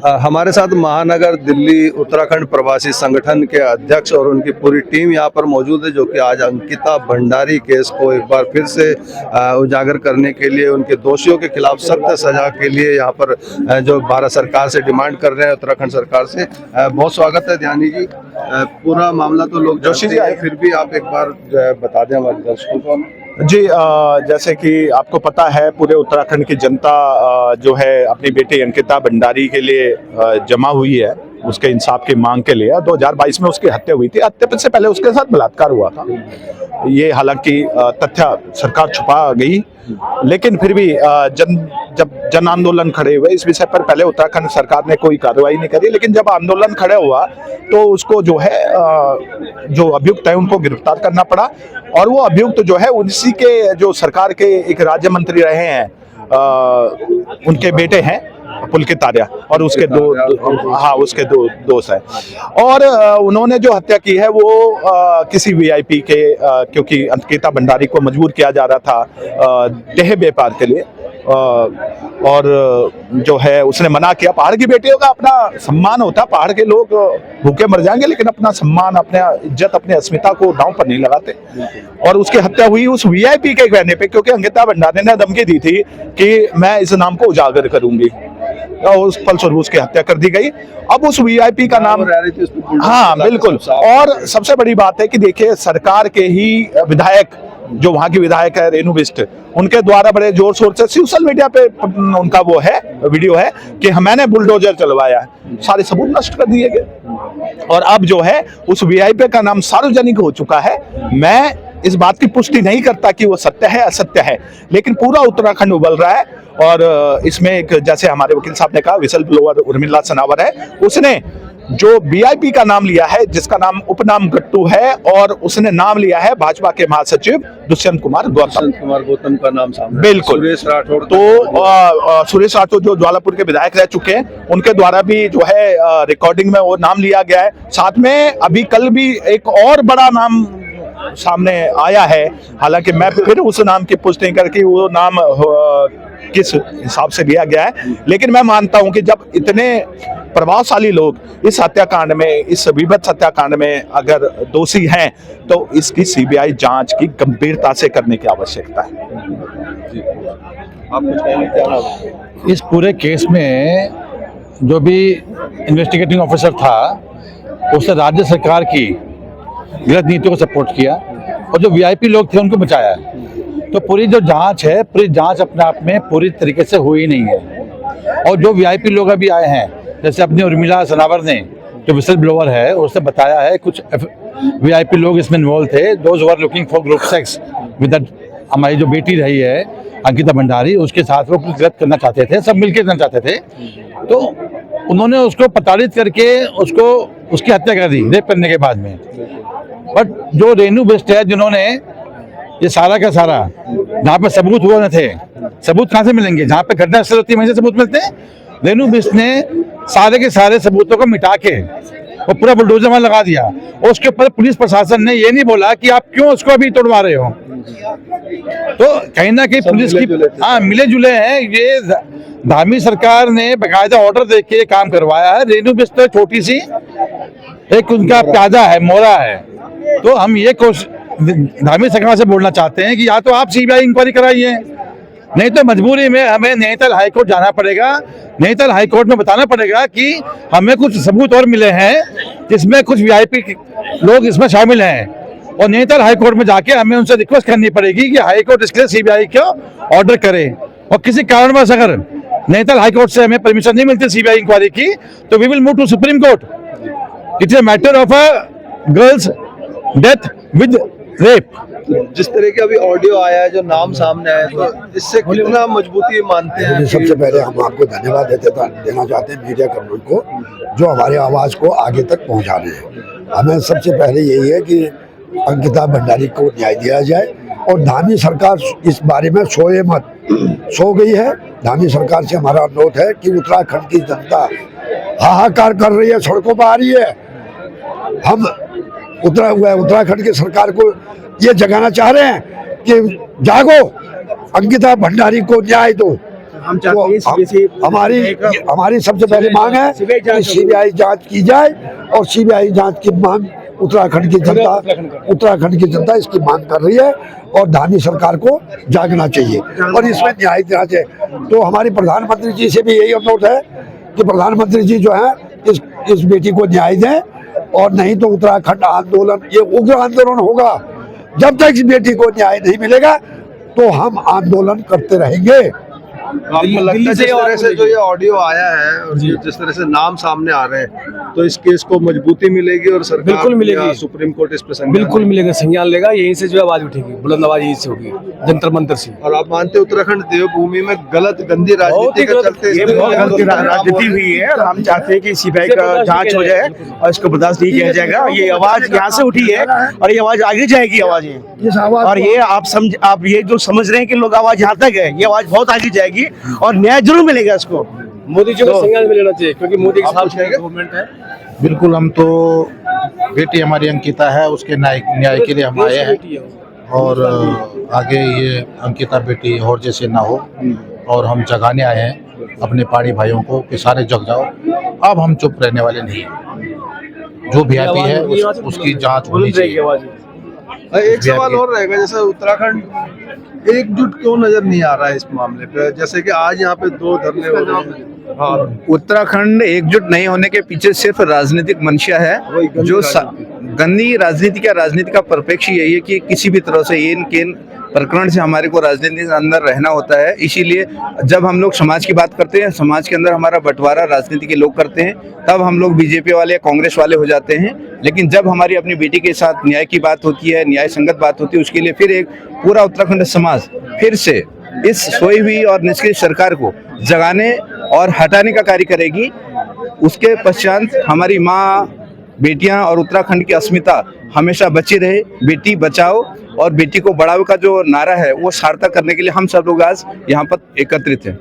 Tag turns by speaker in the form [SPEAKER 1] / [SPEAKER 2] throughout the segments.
[SPEAKER 1] हमारे साथ महानगर दिल्ली उत्तराखंड प्रवासी संगठन के अध्यक्ष और उनकी पूरी टीम यहाँ पर मौजूद है, जो कि आज अंकिता भंडारी केस को एक बार फिर से उजागर करने के लिए, उनके दोषियों के खिलाफ सख्त सजा के लिए यहाँ पर जो भारत सरकार से डिमांड कर रहे हैं, उत्तराखंड सरकार से। बहुत स्वागत है ध्यानी जी। पूरा मामला तो लोग जोशी जी आए, फिर भी आप एक बार बता दें हमारे दर्शकों को।
[SPEAKER 2] जी, जैसे कि आपको पता है, पूरे उत्तराखंड की जनता जो है अपनी बेटी अंकिता भंडारी के लिए जमा हुई है, उसके इंसाफ की मांग के लिए। 2022 में उसकी हत्या हुई थी। हत्या से पहले उसके साथ बलात्कार हुआ था। ये हालांकि तथ्य सरकार छुपा गई, लेकिन फिर भी जब जन आंदोलन खड़े हुए इस विषय पर, पहले उत्तराखंड सरकार ने कोई कार्रवाई नहीं करी, लेकिन जब आंदोलन खड़ा हुआ तो उसको जो है जो अभियुक्त है उनको गिरफ्तार करना पड़ा। और वो अभियुक्त जो है उसी के जो सरकार के एक राज्य मंत्री रहे हैं, उनके बेटे हैं पुलकित आर्या, और उसके उसके दो दोस्त हैं। और उन्होंने जो हत्या की है वो किसी वीआईपी के, क्योंकि अंकिता भंडारी को मजबूर किया जा रहा था देह व्यापार के लिए, और जो है उसने मना किया। पहाड़ की बेटियों का अपना सम्मान होता है, पहाड़ के लोग भूखे मर जाएंगे लेकिन अपना सम्मान, अपने इज्जत, अपनी अस्मिता को दांव पर नहीं लगाते। और उसकी हत्या हुई उस वीआईपी के कहने पे, क्योंकि अंकिता भंडारी ने धमकी दी थी कि मैं इस नाम को उजागर करूंगी, और उस फलस्वरूप उसकी हत्या कर दी गई। अब उस वीआईपी का नाम, हाँ बिल्कुल। और सबसे बड़ी बात है कि देखिए, सरकार के ही विधायक, जो वहां की विधायक है रेणु बिष्ट, उनके द्वारा बड़े जोर शोर से सोशल मीडिया पे उनका वो है वीडियो है कि मैंने बुलडोजर चलवाया है, सारे सबूत नष्ट कर दिए गए। और अब जो है उस वीआईपी का नाम सार्वजनिक हो चुका है। मैं इस बात की पुष्टि नहीं करता कि वो सत्य है असत्य है, लेकिन पूरा उत्तराखंड उबल रहा है। और इसमें एक, जैसे हमारे वकील साहब ने कहा, विसल ब्लोअर उर्मिला सनावर है, उसने जो वीआईपी का नाम लिया है, जिसका नाम उपनाम गट्टू है, और उसने नाम लिया है भाजपा के महासचिव दुष्यंत कुमार गौतम का नाम सामने। बिल्कुल। सुरेश राठौड़, तो सुरेश राठौड़ जो ज्वालापुर के विधायक रह चुके हैं, उनके द्वारा भी जो है रिकॉर्डिंग में वो नाम लिया गया है। साथ में अभी कल भी एक और बड़ा नाम सामने आया है, हालांकि मैं फिर उस नाम की पुष्टि नहीं करके वो नाम किस हिसाब से लिया गया है, लेकिन मैं मानता हूं कि जब इतने प्रभावशाली लोग इस हत्याकांड में, इस विभत्स हत्याकांड में अगर दोषी हैं, तो इसकी सीबीआई जांच की गंभीरता से करने की आवश्यकता है।
[SPEAKER 1] आप कुछ कहना चाहेंगे?
[SPEAKER 3] इस पूरे केस में जो भी इन्वेस्टिगेटिंग ऑफिसर था, उसने राज्य सरकार की गलत नीतियों को सपोर्ट किया, और जो वीआईपी लोग थे उनको बचाया। तो पूरी जो जांच है, पूरी जांच अपने आप में पूरी तरीके से हुई नहीं है। और जो वीआईपी लोग अभी आए हैं, जैसे अपनी उर्मिला सनावर ने, जो विसल ब्लोअर है, उसने बताया है कुछ वीआईपी लोग इसमें इन्वॉल्व थे, those were looking for group sex with हमारी जो बेटी रही है अंकिता भंडारी, उसके साथ वो कुछ गलत करना चाहते थे, सब मिलकर करना चाहते थे। तो उन्होंने उसको प्रताड़ित करके उसकी हत्या कर दी रेप करने के बाद में। बट जो रेणु बिष्ट है, जिन्होंने ये सारा का सारा, जहाँ पे सबूत हुए थे, सबूत कहाँ से मिलेंगे? जहाँ पे घटना स्थल होती है वहीं से सबूत मिलते हैं। रेणु बिष्ट ने सारे के सारे सबूतों को मिटा के वो पूरा बुलडोजर वहां लगा दिया, और उसके ऊपर पुलिस प्रशासन ने ये नहीं बोला कि आप क्यों उसको अभी तोड़वा रहे हो। तो कहीं ना कहीं पुलिस की, हाँ, मिले जुले हैं। ये धामी सरकार ने बाकायदा ऑर्डर दे के काम करवाया है। रेणु बिष्ट तो छोटी सी एक उनका प्यादा है, मोरा है। तो हम ये धामी सरकार से बोलना चाहते हैं कि या तो आप सीबीआई इंक्वायरी कराइए, नहीं तो मजबूरी में हमें नैनीताल हाईकोर्ट जाना पड़ेगा। नैनीताल हाईकोर्ट में बताना पड़ेगा कि हमें कुछ सबूत और मिले हैं जिसमें कुछ वीआईपी लोग इसमें शामिल हैं, और नैनीताल हाईकोर्ट में जाके हमें उनसे रिक्वेस्ट करनी पड़ेगी कि हाईकोर्ट इसके लिए सीबीआई को ऑर्डर करे। और किसी कारणवश अगर नैनीताल हाईकोर्ट से हमें परमिशन नहीं मिलती सीबीआई इंक्वायरी की, तो we will move to supreme court. It is a matter of a girl's death with rape.
[SPEAKER 1] जिस तरह के अभी ऑडियो आया है, जो नाम सामने आया, तो इससे कितना मजबूती मानते हैं?
[SPEAKER 4] सबसे पहले हम आपको धन्यवाद देना चाहते हैं मीडिया कर्मियों को, जो हमारी आवाज़ को आगे तक पहुंचा रहे हैं। हमें सबसे पहले यही है कि अंकिता भंडारी को न्याय दिया जाए, और धामी सरकार इस बारे में सोए मत, सो गई है। धामी सरकार से हमारा अनुरोध है कि उत्तराखंड की जनता हाहाकार कर रही है, सड़कों पर आ रही है। हम उत्तराखंड की सरकार को ये जगाना चाह रहे हैं कि जागो, अंकिता भंडारी को न्याय दो।
[SPEAKER 5] हम चाहते हैं CBI
[SPEAKER 4] हमारी सबसे पहली मांग है कि सीबीआई जांच की जाए और सीबीआई जांच की मांग उत्तराखंड की जनता इसकी मांग कर रही है और धामी सरकार को जागना चाहिए और इसमें न्याय देना चाहिए। तो हमारी प्रधानमंत्री जी से भी यही अनुरोध है कि प्रधानमंत्री जी जो है इस बेटी को न्याय दें और नहीं तो उत्तराखंड आंदोलन ये उग्र आंदोलन होगा। जब तक इस बेटी को न्याय नहीं मिलेगा तो हम आंदोलन करते रहेंगे।
[SPEAKER 1] आपको लगता है जिस तरह से जो ये ऑडियो आया है और जिस तरह से नाम सामने आ रहे हैं तो इस केस को मजबूती मिलेगी और सरकार
[SPEAKER 5] बिल्कुल मिलेगी,
[SPEAKER 1] सुप्रीम कोर्ट इस पे संज्ञान
[SPEAKER 5] बिल्कुल मिलेगा, संज्ञान लेगा। यहीं से जो आवाज उठेगी, बुलंद आवाज यहीं से होगी, जंतर मंतर से।
[SPEAKER 1] और आप मानते हैं उत्तराखंड देवभूमि में गलत गंदी राजनीति के चलते
[SPEAKER 6] ये बहुत गलत राजनीति हुई है और हम चाहते हैं कि सीबीआई का जांच हो जाए और इसको बर्दाश्त नहीं किया जाएगा। ये आवाज यहाँ से उठी है और ये आवाज आगे जाएगी आवाजें, और ये आप ये जो समझ रहे हैं कि लोग आवाज यहाँ तक है, ये आवाज बहुत आगे जाएगी और न्याय जरूर मिलेगा इसको।
[SPEAKER 5] मोदी जी को संज्ञान में लेना चाहिए क्योंकि मोदी के साथ गवर्नमेंट है।
[SPEAKER 7] बिल्कुल, हम तो बेटी हमारी अंकिता है उसके न्याय के लिए हम आए हैं और आगे ये अंकिता बेटी और जैसे ना हो और हम जगाने आए हैं अपने पहाड़ी भाइयों को कि सारे जग जाओ। अब हम चुप रहने वाले नहीं हैं, जो वीआईपी है उसकी जांच होनी चाहिए।
[SPEAKER 1] एक सवाल और रहेगा, जैसे उत्तराखंड एकजुट क्यों नजर नहीं आ रहा है इस मामले पे? जैसे कि आज यहाँ पे 2 धरने हो रहे हैं। हाँ,
[SPEAKER 8] उत्तराखंड एकजुट नहीं होने के पीछे सिर्फ राजनीतिक मंशा है, जो गंदी राजनीति का परिप्रेक्ष्य यही है कि किसी भी तरह से इन प्रकरण से हमारे को राजनीति के अंदर रहना होता है। इसीलिए जब हम लोग समाज की बात करते हैं, समाज के अंदर हमारा बंटवारा राजनीति के लोग करते हैं, तब हम लोग बीजेपी वाले या कांग्रेस वाले हो जाते हैं। लेकिन जब हमारी अपनी बेटी के साथ न्याय की बात होती है, न्याय संगत बात होती है, उसके लिए फिर एक पूरा उत्तराखंड समाज फिर से इस सोई हुई और निष्क्रिय सरकार को जगाने और हटाने का कार्य करेगी। उसके पश्चात हमारी माँ, बेटियां और उत्तराखंड की अस्मिता हमेशा बची रहे। बेटी बचाओ और बेटी को बढ़ाओ का जो नारा है वो सार्थक करने के लिए हम सब लोग आज यहाँ पर एकत्रित हैं।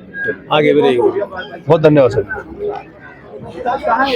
[SPEAKER 5] आगे भी रहेंगे।
[SPEAKER 1] बहुत धन्यवाद सर।